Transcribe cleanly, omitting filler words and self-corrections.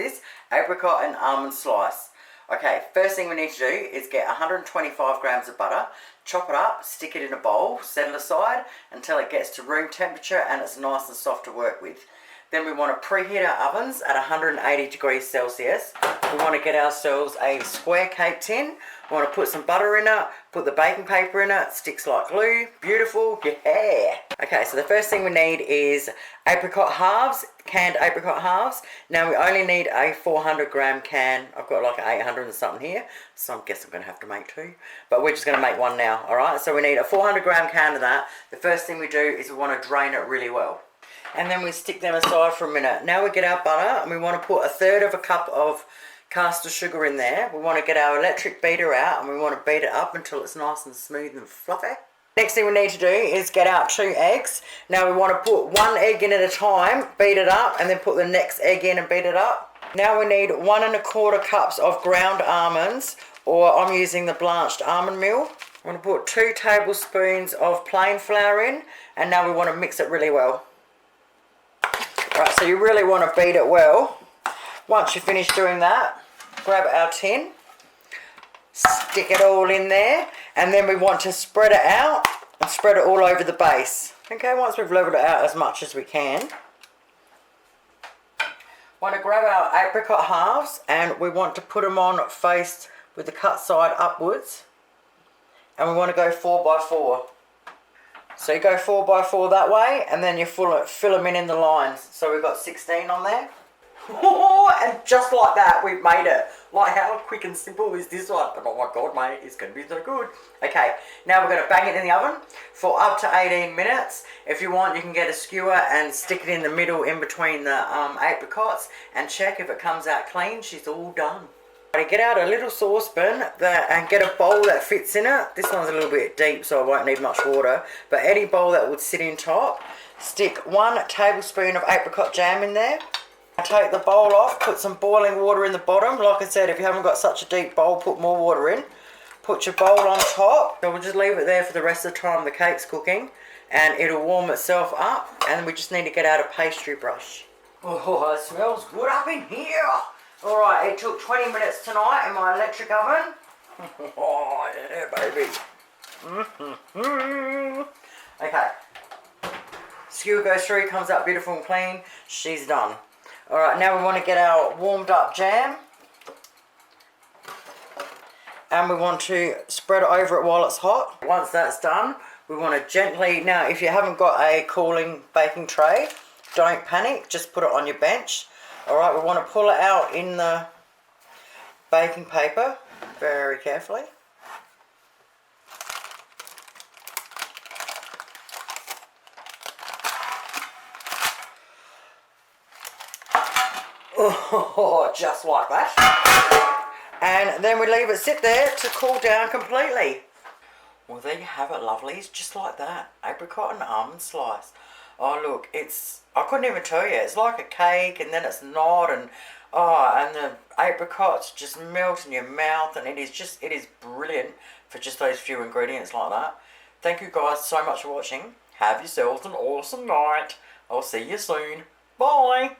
this apricot and almond slice. Okay, first thing we need to do is get 125 grams of butter, chop it up, stick it in a bowl, set it aside until it gets to room temperature and it's nice and soft to work with. Then we want to preheat our ovens at 180 degrees Celsius. We want to get ourselves a square cake tin. We want to put some butter in it, put the baking paper in it, sticks like glue. Beautiful, yeah. Okay, so the first thing we need is apricot halves, canned apricot halves. Now we only need a 400 gram can. I've got like 800 and something here, so I guess I'm going to have to make two. But we're just going to make one now, all right? So we need a 400 gram can of that. The first thing we do is we want to drain it really well. And then we stick them aside for a minute. Now we get our butter and we want to put 1/3 of a cup of caster sugar in there. We want to get our electric beater out and we want to beat it up until it's nice and smooth and fluffy. Next thing we need to do is get out 2 eggs. Now we want to put 1 egg in at a time, beat it up, and then put the next egg in and beat it up. Now we need 1 1/4 cups of ground almonds, or I'm using the blanched almond meal. I'm going to put 2 tablespoons of plain flour in, and now we want to mix it really well. Right, so you really want to beat it well. Once you finish doing that, grab our tin, stick it all in there, and then we want to spread it out and spread it all over the base. Okay, once we've leveled it out as much as we can, want to grab our apricot halves and we want to put them on faced with the cut side upwards, and we want to go 4 by 4. So you go 4 by 4 that way, and then you fill them in the lines. So we've got 16 on there. And just like that, we've made it. Like, how quick and simple is this one? Oh my God, mate, it's going to be so good. Okay, now we're going to bang it in the oven for up to 18 minutes. If you want, you can get a skewer and stick it in the middle in between the apricots and check if it comes out clean. She's all done. Get out a little saucepan and get a bowl that fits in it. This one's a little bit deep, so I won't need much water, but any bowl that would sit in top. Stick 1 tablespoon of apricot jam in there. Take the bowl off, put some boiling water in the bottom. Like I said, if you haven't got such a deep bowl, put more water in. Put your bowl on top. So we'll just leave it there for the rest of the time the cake's cooking, and it'll warm itself up, and we just need to get out a pastry brush. Oh, it smells good up in here. Alright, it took 20 minutes tonight in my electric oven. Oh, yeah, baby. Okay. Skewer goes through, comes out beautiful and clean. She's done. Alright, now we want to get our warmed up jam. And we want to spread it over it while it's hot. Once that's done, we want to gently... Now, if you haven't got a cooling baking tray, don't panic. Just put it on your bench. Alright, we want to pull it out in the baking paper very carefully. Oh, just like that. And then we leave it sit there to cool down completely. Well, there you have it, lovelies. Just like that. Apricot and almond slice. Oh, look, I couldn't even tell you. It's like a cake, and then it's not, and the apricots just melt in your mouth, and it is brilliant for just those few ingredients like that. Thank you guys so much for watching. Have yourselves an awesome night. I'll see you soon. Bye.